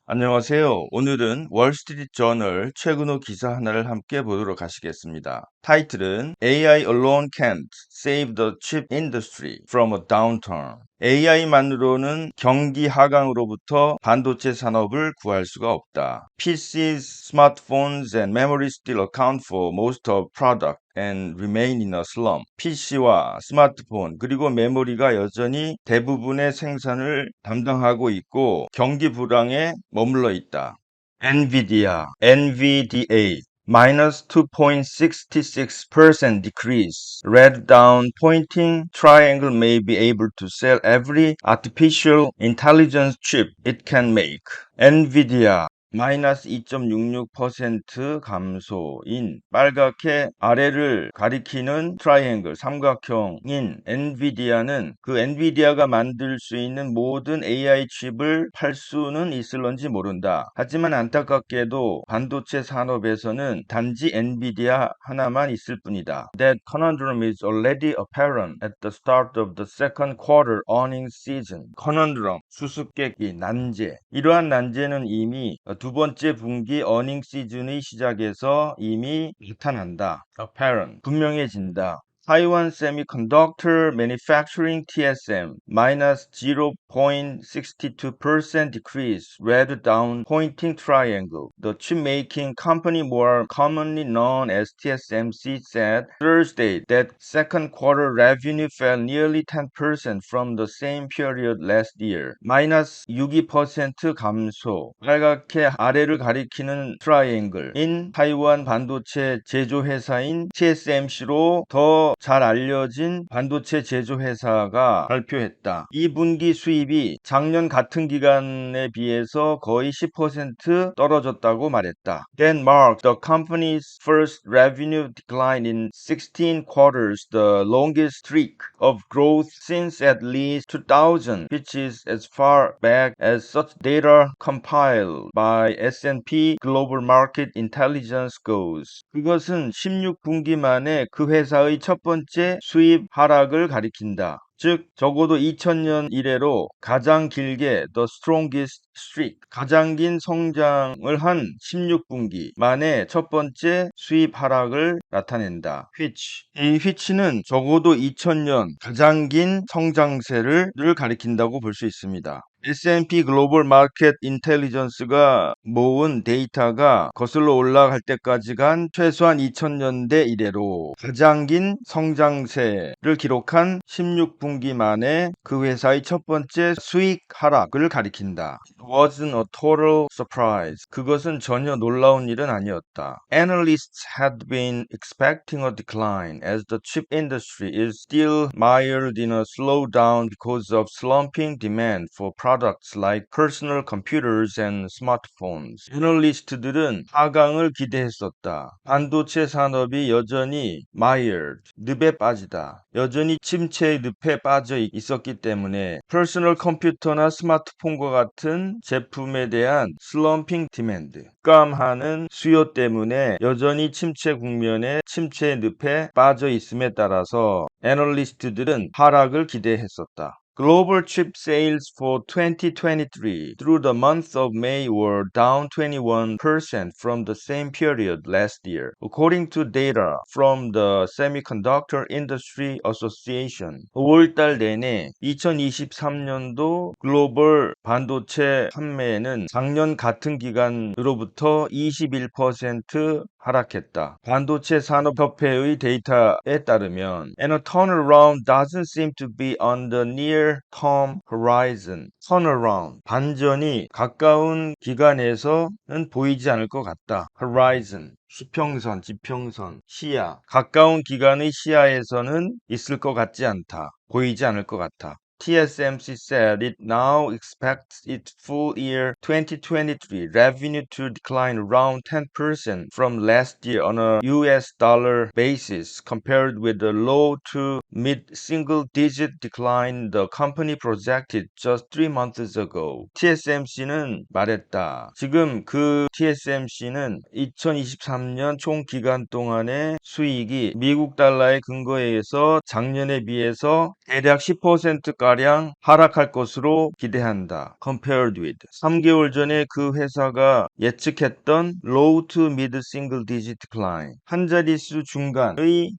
안녕하세요. 오늘은 월스트리트저널 최근 호 기사 하나를 함께 보도록 하시겠습니다. 타이틀은 AI alone can't save the chip industry from a downturn. AI만으로는 경기 하강으로부터 반도체 산업을 구할 수가 없다. PCs, smartphones, and memory still account for most of product and remain in a slump. PC와 스마트폰 그리고 메모리가 여전히 대부분의 생산을 담당하고 있고 경기 불황에 머물러 있다. NVIDIA minus 2.66% decrease. Red down pointing triangle may be able to sell every artificial intelligence chip it can make. NVIDIA 마이너스 2.66% 감소인 빨갛게 아래를 가리키는 트라이앵글 삼각형인 엔비디아는 그 엔비디아가 만들 수 있는 모든 AI 칩을 팔 수는 있을런지 모른다. 하지만 안타깝게도 반도체 산업에서는 단지 엔비디아 하나만 있을 뿐이다. That conundrum is already apparent at the start of the second quarter earnings season. conundrum, 수수께끼, 난제. 이러한 난제는 이미 두 번째 분기 어닝 시즌의 시작에서 이미 나타난다. apparent, 분명해진다. Taiwan Semiconductor Manufacturing TSM minus 0.62% decrease, red down pointing triangle. The chip making company, more commonly known as TSMC, said Thursday that second quarter revenue fell nearly 10% from the same period last year. 마이너스 62% 감소. 빨갛게 아래를 가리키는 트라이앵글인 타이완 반도체 제조회사인 TSMC로 더 잘 알려진 반도체 제조회사가 발표했다. 2분기 수입이 작년 같은 기간에 비해서 거의 10% 떨어졌다고 말했다. That marked the company's first revenue decline in 16 quarters, the longest streak of growth since at least 2000, which is as far back as such data compiled by S&P Global Market Intelligence goes. 그것은 16분기 만에 그 회사의 첫 번째 수입 하락을 가리킨다. 즉 적어도 2000년 이래로 가장 길게 the strongest streak, 가장 긴 성장을 한 16분기 만에 첫 번째 수입 하락을 나타낸다. 이 which는 적어도 2000년 가장 긴 성장세를 가리킨다고 볼 수 있습니다. S&P 글로벌 마켓 인텔리전스가 모은 데이터가 거슬러 올라갈 때까지 간 최소한 2000년대 이래로 가장 긴 성장세를 기록한 16분기 만에 그 회사의 첫 번째 수익 하락을 가리킨다. It wasn't a total surprise. 그것은 전혀 놀라운 일은 아니었다. Analysts had been expecting a decline as the chip industry is still mired in a slowdown because of slumping demand for products like personal computers and smartphones. 애널리스트들은 하강을 기대했었다. 반도체 산업이 여전히 mired, 늪에 빠지다. 여전히 침체의 늪에 빠져 있었기 때문에 퍼스널 컴퓨터나 스마트폰과 같은 제품에 대한 슬럼핑 디맨드, 급감하는 수요 때문에 여전히 침체 국면에 침체의 늪에 빠져 있음에 따라서 애널리스트들은 하락을 기대했었다. Global chip sales for 2023 through the month of May were down 21% from the same period last year, according to data from the Semiconductor Industry Association. 5월달 내내 2023년도 글로벌 반도체 판매는 작년 같은 기간으로부터 21% 하락했다. 반도체 산업협회의 데이터에 따르면 And a turnaround doesn't seem to be on the near-term horizon. turnaround, 반전이 가까운 기간에서는 보이지 않을 것 같다. horizon, 수평선, 지평선, 시야. 가까운 기간의 시야에서는 있을 것 같지 않다. 보이지 않을 것 같아. TSMC said it now expects its full year 2023 revenue to decline around 10% from last year on a US dollar basis, compared with the low to mid-single digit decline the company projected just 3 months ago. TSMC는 말했다. 지금 그 TSMC는 2023년 총 기간 동안의 수익이 미국 달러의 근거에 의해서 작년에 비해서 대략 10%까지 가량 하락할 것으로 기대한다. Compared with 3개월 전에 그 회사가 예측했던 low to mid single digit decline 한 자릿수 중간의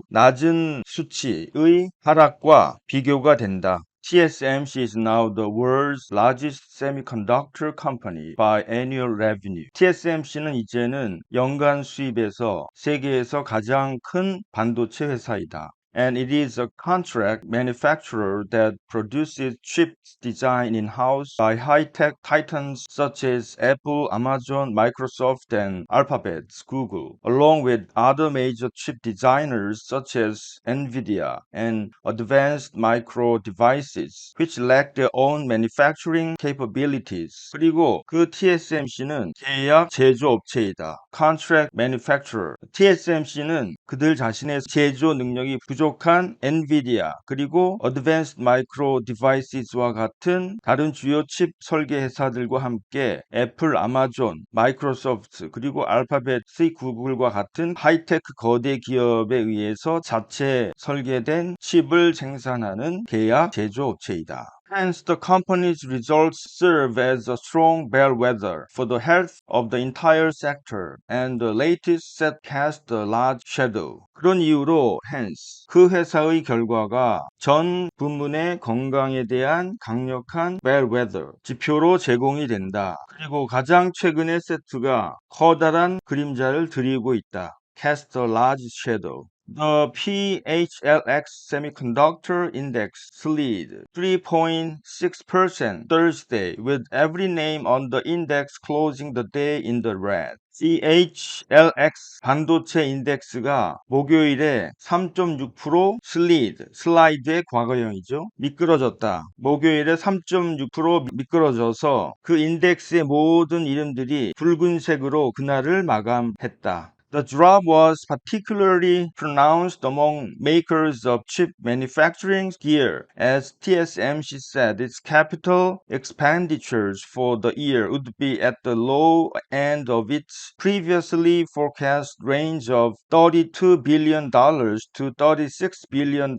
낮은 수치의 하락과 비교가 된다. TSMC is now the world's largest semiconductor company by annual revenue. TSMC는 이제는 연간 수입에서 세계에서 가장 큰 반도체 회사이다. And it is a contract manufacturer that produces chips designed in-house by high-tech titans such as Apple, Amazon, Microsoft, and Alphabet, Google, along with other major chip designers such as NVIDIA and Advanced Micro Devices, which lack their own manufacturing capabilities. 그리고 그 TSMC는 계약 제조업체이다. Contract manufacturer. TSMC는 그들 자신의 제조 능력이 부족한 엔비디아 그리고 Advanced Micro Devices와 같은 다른 주요 칩 설계 회사들과 함께 애플, 아마존, 마이크로소프트 그리고 알파벳, 구글과 같은 하이테크 거대 기업에 의해서 자체 설계된 칩을 생산하는 계약 제조업체이다. Hence, the company's results serve as a strong bellwether for the health of the entire sector, and the latest set cast a large shadow. 그런 이유로 hence, 그 회사의 결과가 전 부문의 건강에 대한 강력한 bellwether, 지표로 제공이 된다. 그리고 가장 최근의 세트가 커다란 그림자를 드리고 있다. Cast a large shadow. The PHLX Semiconductor Index slid 3.6% Thursday, with every name on the index closing the day in the red. CHLX 반도체 인덱스가 목요일에 3.6% 슬라이드의 과거형이죠. 미끄러졌다. 목요일에 3.6% 미끄러져서 그 인덱스의 모든 이름들이 붉은색으로 그날을 마감했다. The drop was particularly pronounced among makers of chip manufacturing gear, as TSMC said its capital expenditures for the year would be at the low end of its previously forecast range of $32 billion to $36 billion,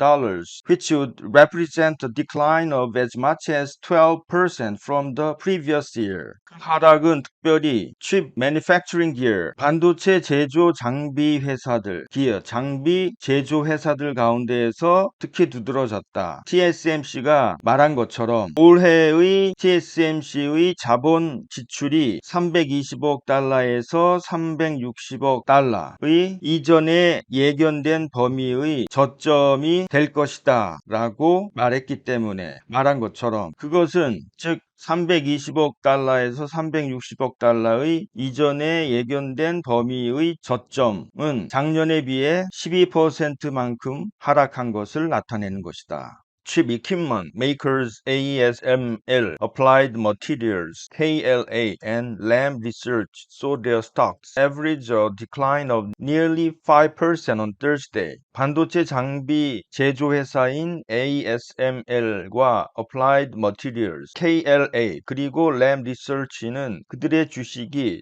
which would represent a decline of as much as 12% from the previous year. 하락은 특별히 chip manufacturing gear, 반도체 제조 장비 회사들, 장비 제조 회사들 가운데에서 특히 두드러졌다. TSMC가 말한 것처럼 올해의 TSMC의 자본 지출이 320억 달러에서 360억 달러의 이전에 예견된 범위의 저점이 될 것이다 라고 말했기 때문에 말한 것처럼 그것은 즉 320억 달러에서 360억 달러의 이전에 예견된 범위의 저점은 작년에 비해 12%만큼 하락한 것을 나타내는 것이다. Chip Equipment Makers ASML, Applied Materials, KLA, and Lam Research saw their stocks average a decline of nearly 5% on Thursday. 반도체 장비 제조회사인 ASML과 Applied Materials, KLA, 그리고 Lam Research는 그들의 주식이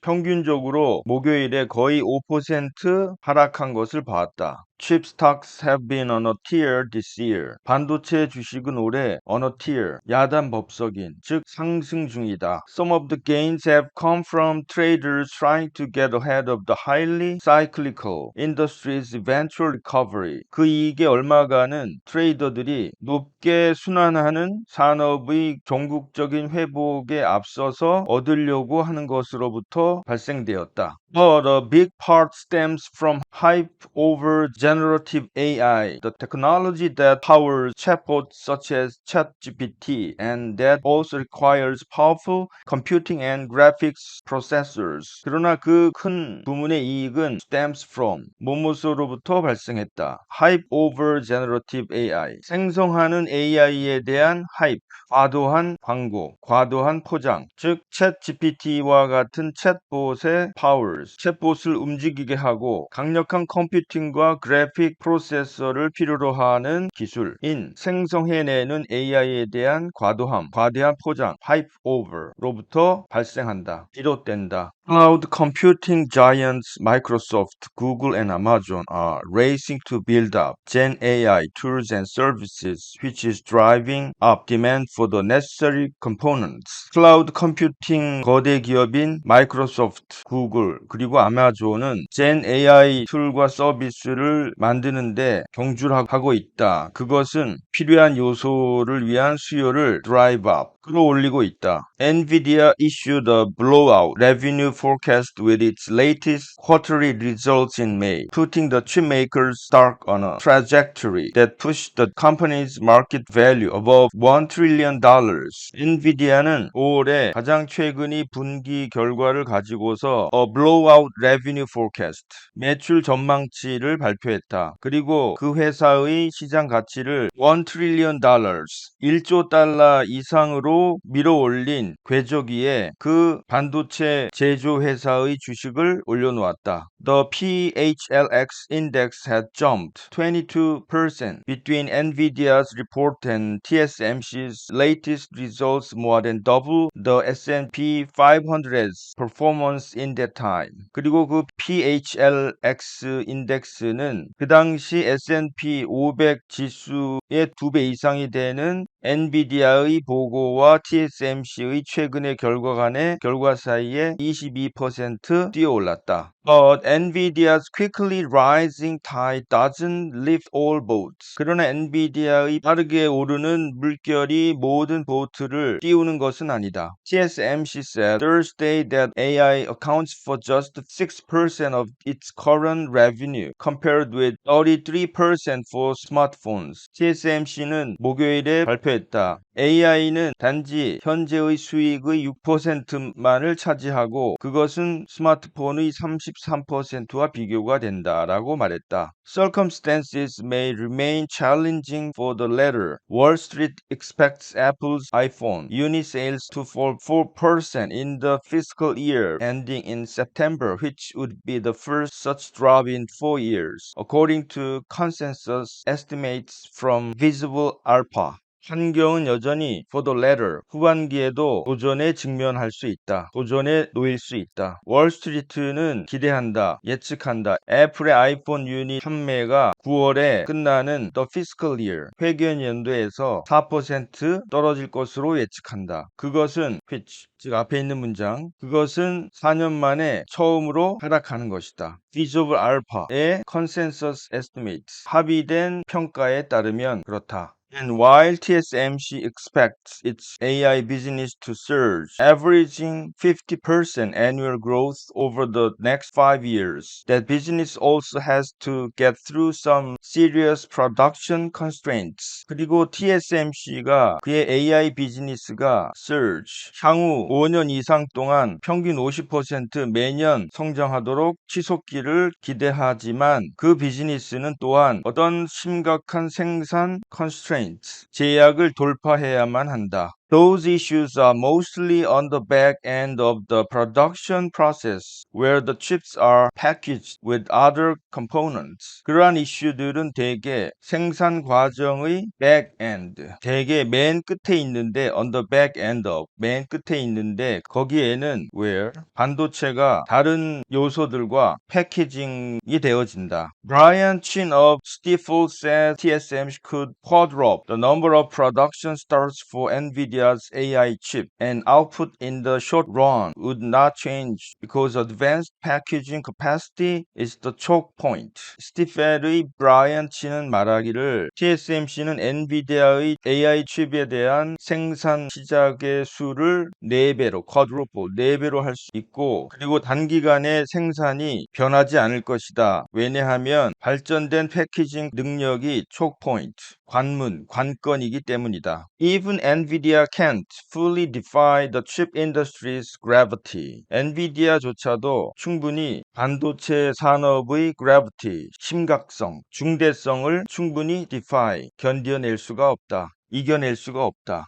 평균적으로 목요일에 거의 5% 하락한 것을 보았다. Chip stocks have been on a tear this year. 반도체 주식은 올해 on a tear, 야단 법석인, 즉 상승 중이다. Some of the gains have come from traders trying to get ahead of the highly cyclical industry's eventual recovery. 그 이익의 얼마가는 트레이더들이 높게 순환하는 산업의 종국적인 회복에 앞서서 얻으려고 하는 것으로부터 발생되었다. But a big part stems from hype over generative AI, the technology that powers chatbots such as ChatGPT, and that also requires powerful computing and graphics processors. 그러나 그 큰 부문의 이익은 stems from, 뭐뭐로부터 발생했다. Hype over generative AI, 생성하는 AI에 대한 hype, 과도한 광고, 과도한 포장, 즉 챗GPT와 같은 챗봇의 powers, 챗봇을 움직이게 하고 강력한 컴퓨팅과 그래픽 프로세서를 필요로 하는 기술인 생성해내는 AI에 대한 과대한 포장, hype over로부터 발생한다. 비롯된다. Cloud computing giants Microsoft, Google, and Amazon are racing to build up Gen AI tools and services, which is driving up demand for the necessary components. 클라우드 컴퓨팅 거대 기업인 마이크로소프트, 구글, 그리고 아마존은 Gen AI 툴과 서비스를 만드는데 경주하고 있다. 그것은 필요한 요소를 위한 수요를 drive up, 끌어올리고 있다. NVIDIA issued a blowout revenue forecast with its latest quarterly results in May, putting the chipmaker's stock on a trajectory that pushed the company's market value above $1 trillion. NVIDIA는 5월에 가장 최근의 분기 결과를 가지고서 a blowout revenue forecast, 매출 전망치를 발표했다. 그리고 그 회사의 시장 가치를 $1 trillion, 1조 달러 이상으로 밀어올린 궤적위에 그 반도체 제조 회사의 주식을 올려놓았다. The PHLX index had jumped 22% between NVIDIA's report and TSMC's latest results, more than double the S&P 500's performance in that time. 그리고 그 PHLX 인덱스는 그 당시 S&P 500 지수의 2배 이상이 되는 엔비디아의 보고와 TSMC의 최근의 결과 간의 결과 사이에 22% 뛰어올랐다. But NVIDIA's quickly rising tide doesn't lift all boats. 그러나 엔비디아의 빠르게 오르는 물결이 모든 보트를 띄우는 것은 아니다. TSMC said Thursday that AI accounts for just 6% of its current revenue, compared with 33% for smartphones. TSMC는 목요일에 발표했다. AI는 단지 현재의 수익의 6%만을 차지하고 그것은 스마트폰의 33%와 비교가 된다라고 말했다. Circumstances may remain challenging for the latter. Wall Street expects Apple's iPhone unit sales to fall 4% in the fiscal year ending in September, which would be the first such drop in 4 years, according to consensus estimates from Visible Alpha. 환경은 여전히 for the latter, 후반기에도 도전에 직면할 수 있다. 도전에 놓일 수 있다. 월스트리트는 기대한다. 예측한다. 애플의 아이폰 유닛 판매가 9월에 끝나는 the fiscal year, 회계 연도에서 4% 떨어질 것으로 예측한다. 그것은 which, 즉 앞에 있는 문장, 그것은 4년 만에 처음으로 하락하는 것이다. Visible Alpha의 consensus estimates, 합의된 평가에 따르면 그렇다. And while TSMC expects its AI business to surge, averaging 50% annual growth over the next 5 years, that business also has to get through some serious production constraints. 그리고 TSMC가 그의 AI 비즈니스가 surge, 향후 5년 이상 동안 평균 50% 매년 성장하도록 치솟기를 기대하지만 그 비즈니스는 또한 어떤 심각한 생산 constraints, 제약을 돌파해야만 한다. Those issues are mostly on the back end of the production process, where the chips are packaged with other components. 그러한 이슈들은 대개 생산 과정의 back end, 대개 맨 끝에 있는데 on the back end of, 맨 끝에 있는데 거기에는 where 반도체가 다른 요소들과 패키징이 되어진다. Brian Chin of Stifel said TSMC could quadruple the number of production starts for NVIDIA's AI chip, and output in the short run would not change because advanced packaging capacity is the choke point. 스티펠의 브라이언 치는 말하기를 TSMC는 엔비디아의 AI 칩에 대한 생산 시작의 수를 4배로, quadruple, 4배로 할 수 있고, 그리고 단기간에 생산이 변하지 않을 것이다. 왜냐하면 발전된 패키징 능력이 choke point, 관건이기 때문이다. Even NVIDIA can't fully defy the chip industry's gravity. 엔비디아조차도 충분히 반도체 산업의 gravity, 심각성, 중대성을 충분히 defy, 견뎌낼 수가 없다. 이겨낼 수가 없다.